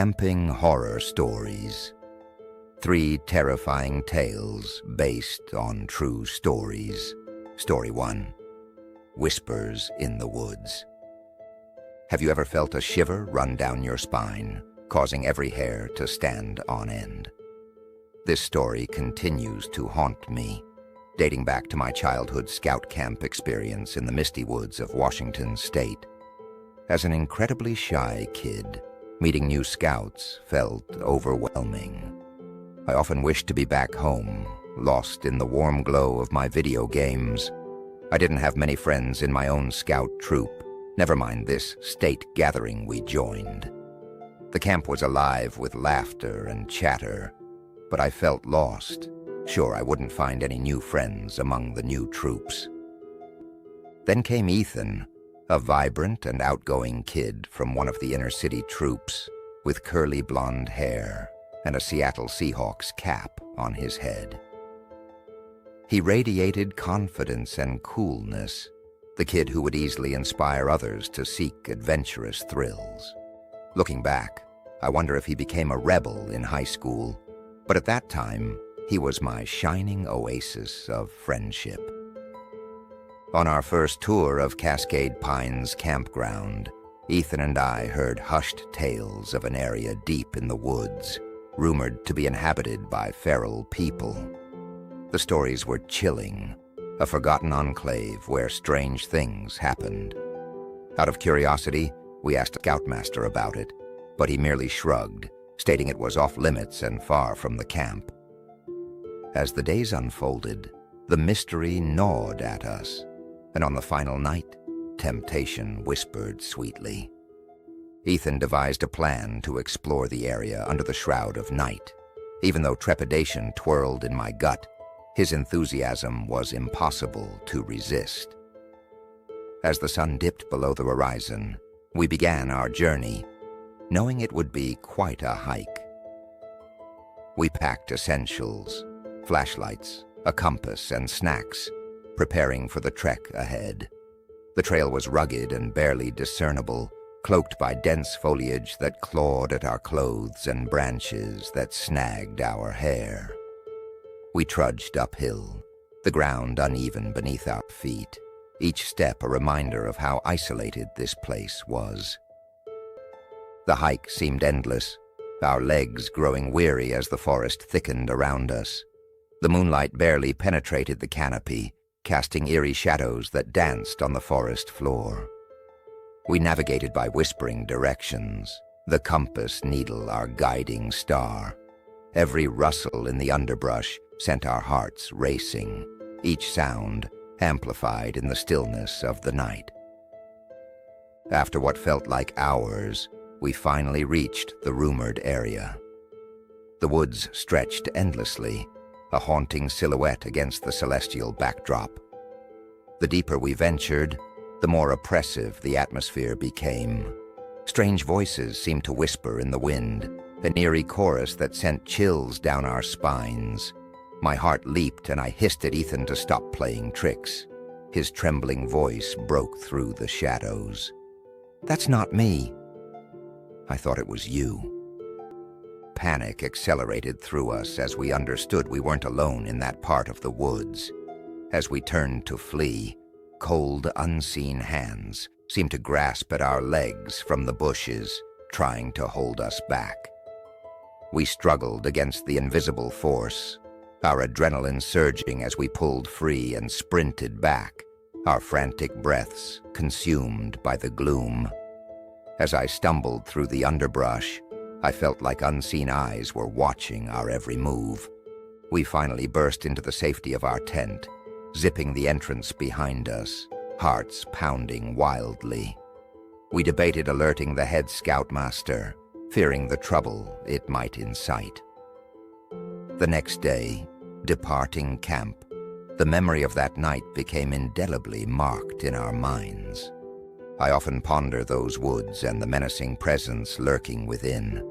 Camping Horror Stories. 3 terrifying tales based on true stories. Story 1. Whispers in the Woods. Have you ever felt a shiver run down your spine, causing every hair to stand on end? This story continues to haunt me, dating back to my childhood scout camp experience in the misty woods of Washington State. As an incredibly shy kid, meeting new scouts felt overwhelming. I often wished to be back home, lost in the warm glow of my video games. I didn't have many friends in my own scout troop, never mind this state gathering we joined. The camp was alive with laughter and chatter, but I felt lost, sure I wouldn't find any new friends among the new troops. Then came Ethan, a vibrant and outgoing kid from one of the inner-city troops, with curly blonde hair and a Seattle Seahawks cap on his head. He radiated confidence and coolness, the kid who would easily inspire others to seek adventurous thrills. Looking back, I wonder if he became a rebel in high school, but at that time, he was my shining oasis of friendship. On our first tour of Cascade Pines Campground, Ethan and I heard hushed tales of an area deep in the woods, rumored to be inhabited by feral people. The stories were chilling, a forgotten enclave where strange things happened. Out of curiosity, we asked a scoutmaster about it, but he merely shrugged, stating it was off-limits and far from the camp. As the days unfolded, the mystery gnawed at us, and on the final night, temptation whispered sweetly. Ethan devised a plan to explore the area under the shroud of night. Even though trepidation twirled in my gut, his enthusiasm was impossible to resist. As the sun dipped below the horizon, we began our journey, knowing it would be quite a hike. We packed essentials, flashlights, a compass, and snacks, preparing for the trek ahead. The trail was rugged and barely discernible, cloaked by dense foliage that clawed at our clothes and branches that snagged our hair. We trudged uphill, the ground uneven beneath our feet, each step a reminder of how isolated this place was. The hike seemed endless, our legs growing weary as the forest thickened around us. The moonlight barely penetrated the canopy, casting eerie shadows that danced on the forest floor. We navigated by whispering directions, the compass needle our guiding star. Every rustle in the underbrush sent our hearts racing, each sound amplified in the stillness of the night. After what felt like hours, we finally reached the rumored area. The woods stretched endlessly, a haunting silhouette against the celestial backdrop. The deeper we ventured, the more oppressive the atmosphere became. Strange voices seemed to whisper in the wind, an eerie chorus that sent chills down our spines. My heart leaped and I hissed at Ethan to stop playing tricks. His trembling voice broke through the shadows. "That's not me." "I thought it was you." Panic accelerated through us as we understood we weren't alone in that part of the woods. As we turned to flee, cold, unseen hands seemed to grasp at our legs from the bushes, trying to hold us back. We struggled against the invisible force, our adrenaline surging as we pulled free and sprinted back, our frantic breaths consumed by the gloom. As I stumbled through the underbrush, I felt like unseen eyes were watching our every move. We finally burst into the safety of our tent, zipping the entrance behind us, hearts pounding wildly. We debated alerting the head scoutmaster, fearing the trouble it might incite. The next day, departing camp, the memory of that night became indelibly marked in our minds. I often ponder those woods and the menacing presence lurking within.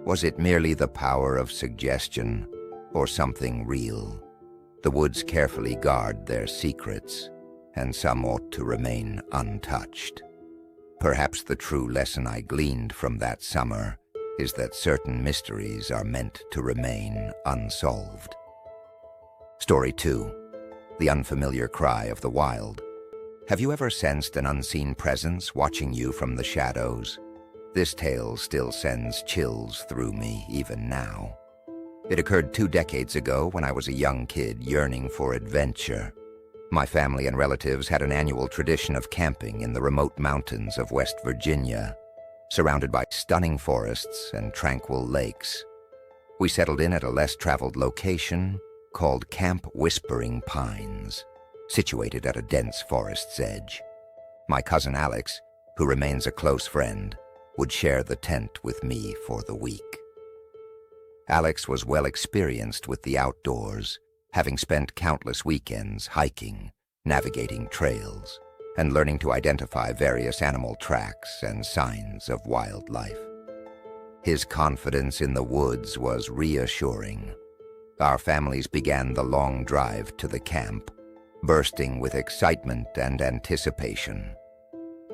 Was it merely the power of suggestion, or something real? The woods carefully guard their secrets, and some ought to remain untouched. Perhaps the true lesson I gleaned from that summer is that certain mysteries are meant to remain unsolved. Story 2. The unfamiliar cry of the wild. Have you ever sensed an unseen presence watching you from the shadows? This tale still sends chills through me even now. It occurred 2 decades ago when I was a young kid yearning for adventure. My family and relatives had an annual tradition of camping in the remote mountains of West Virginia, surrounded by stunning forests and tranquil lakes. We settled in at a less-traveled location called Camp Whispering Pines, situated at a dense forest's edge. My cousin Alex, who remains a close friend, would share the tent with me for the week. Alex was well experienced with the outdoors, having spent countless weekends hiking, navigating trails, and learning to identify various animal tracks and signs of wildlife. His confidence in the woods was reassuring. Our families began the long drive to the camp, bursting with excitement and anticipation.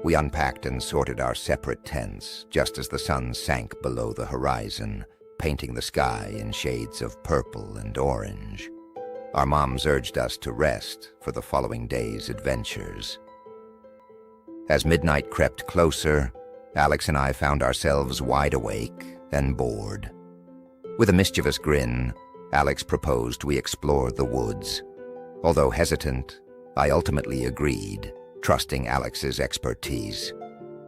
We unpacked and sorted our separate tents just as the sun sank below the horizon, painting the sky in shades of purple and orange. Our moms urged us to rest for the following day's adventures. As midnight crept closer, Alex and I found ourselves wide awake and bored. With a mischievous grin, Alex proposed we explore the woods. Although hesitant, I ultimately agreed, trusting Alex's expertise.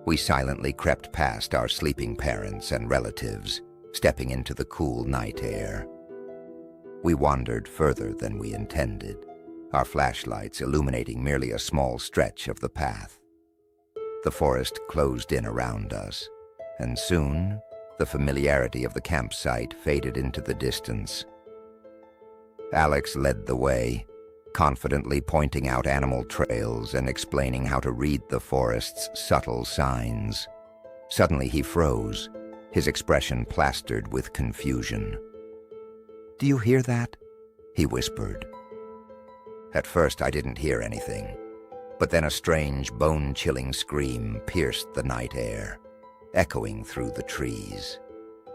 We silently crept past our sleeping parents and relatives, stepping into the cool night air. We wandered further than we intended, our flashlights illuminating merely a small stretch of the path. The forest closed in around us, and soon the familiarity of the campsite faded into the distance. Alex led the way, confidently pointing out animal trails and explaining how to read the forest's subtle signs. Suddenly he froze, his expression plastered with confusion. "Do you hear that?" he whispered. At first I didn't hear anything, but then a strange, bone-chilling scream pierced the night air, echoing through the trees.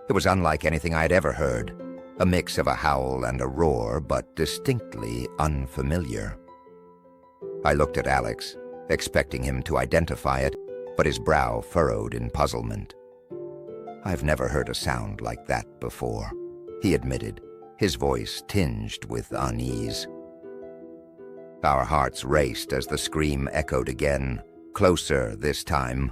It was unlike anything I had ever heard, a mix of a howl and a roar, but distinctly unfamiliar. I looked at Alex, expecting him to identify it, but his brow furrowed in puzzlement. "I've never heard a sound like that before," he admitted, his voice tinged with unease. Our hearts raced as the scream echoed again, closer this time.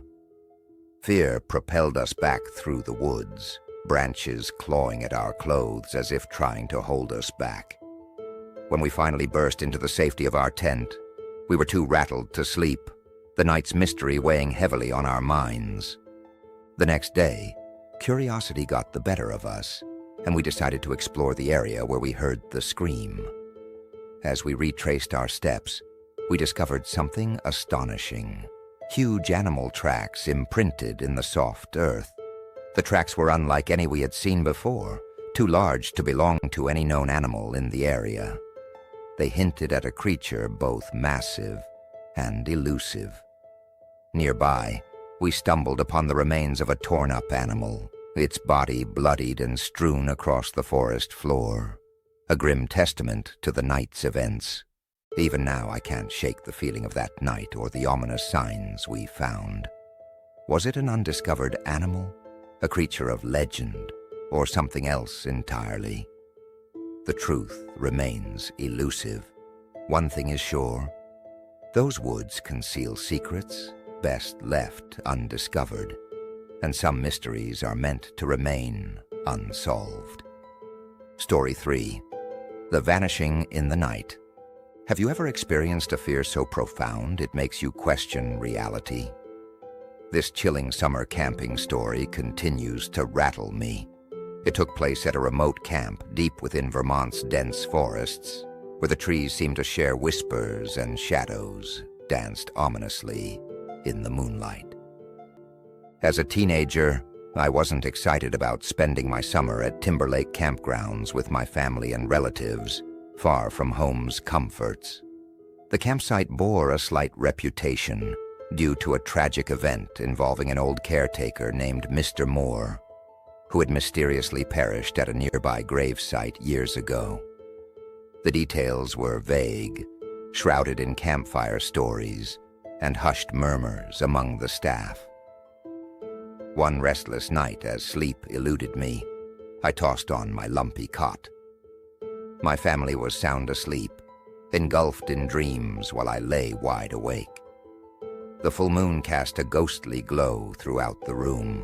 Fear propelled us back through the woods, branches clawing at our clothes as if trying to hold us back. When we finally burst into the safety of our tent, we were too rattled to sleep, the night's mystery weighing heavily on our minds. The next day, curiosity got the better of us, and we decided to explore the area where we heard the scream. As we retraced our steps, we discovered something astonishing. Huge animal tracks imprinted in the soft earth. The tracks were unlike any we had seen before, too large to belong to any known animal in the area. They hinted at a creature both massive and elusive. Nearby, we stumbled upon the remains of a torn-up animal, its body bloodied and strewn across the forest floor, a grim testament to the night's events. Even now, I can't shake the feeling of that night or the ominous signs we found. Was it an undiscovered animal, a creature of legend, or something else entirely? The truth remains elusive. One thing is sure: those woods conceal secrets best left undiscovered, and some mysteries are meant to remain unsolved. Story 3. The Vanishing in the Night. Have you ever experienced a fear so profound it makes you question reality? This chilling summer camping story continues to rattle me. It took place at a remote camp deep within Vermont's dense forests, where the trees seemed to share whispers and shadows danced ominously in the moonlight. As a teenager, I wasn't excited about spending my summer at Timberlake Campgrounds with my family and relatives, far from home's comforts. The campsite bore a slight reputation due to a tragic event involving an old caretaker named Mr. Moore, who had mysteriously perished at a nearby gravesite years ago. The details were vague, shrouded in campfire stories and hushed murmurs among the staff. One restless night, as sleep eluded me, I tossed on my lumpy cot. My family was sound asleep, engulfed in dreams while I lay wide awake. The full moon cast a ghostly glow throughout the room,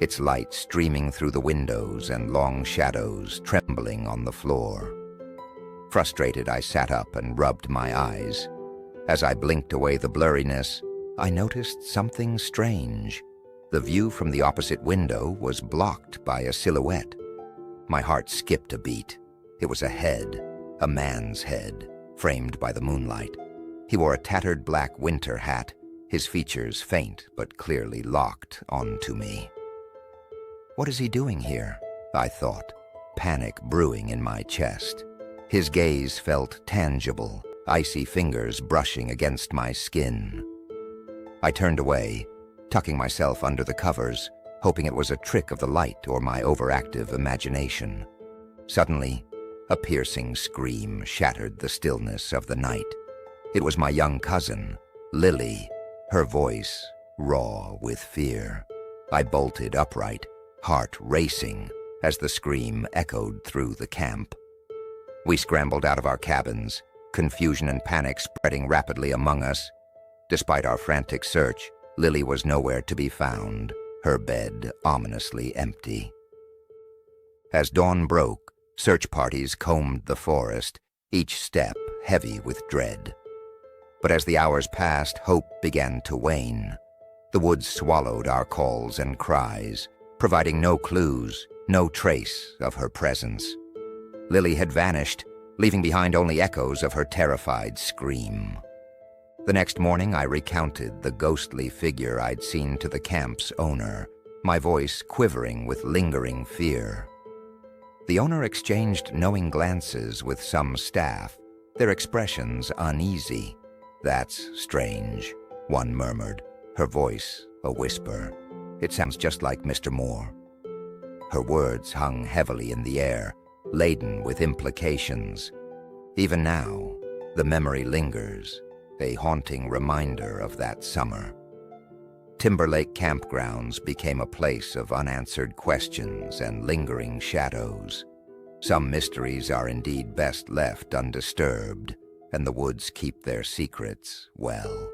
its light streaming through the windows and long shadows trembling on the floor. Frustrated, I sat up and rubbed my eyes. As I blinked away the blurriness, I noticed something strange. The view from the opposite window was blocked by a silhouette. My heart skipped a beat. It was a head, a man's head, framed by the moonlight. He wore a tattered black winter hat, his features faint but clearly locked onto me. What is he doing here? I thought, panic brewing in my chest. His gaze felt tangible, icy fingers brushing against my skin. I turned away, tucking myself under the covers, hoping it was a trick of the light or my overactive imagination. Suddenly, a piercing scream shattered the stillness of the night. It was my young cousin, Lily, her voice raw with fear. I bolted upright, heart racing, as the scream echoed through the camp. We scrambled out of our cabins, confusion and panic spreading rapidly among us. Despite our frantic search, Lily was nowhere to be found, her bed ominously empty. As dawn broke, search parties combed the forest, each step heavy with dread. But as the hours passed, hope began to wane. The woods swallowed our calls and cries, providing no clues, no trace of her presence. Lily had vanished, leaving behind only echoes of her terrified scream. The next morning, I recounted the ghostly figure I'd seen to the camp's owner, my voice quivering with lingering fear. The owner exchanged knowing glances with some staff, their expressions uneasy. "That's strange," one murmured, her voice a whisper. "It sounds just like Mr. Moore." Her words hung heavily in the air, laden with implications. Even now, the memory lingers, a haunting reminder of that summer. Timberlake Campgrounds became a place of unanswered questions and lingering shadows. Some mysteries are indeed best left undisturbed, and the woods keep their secrets well.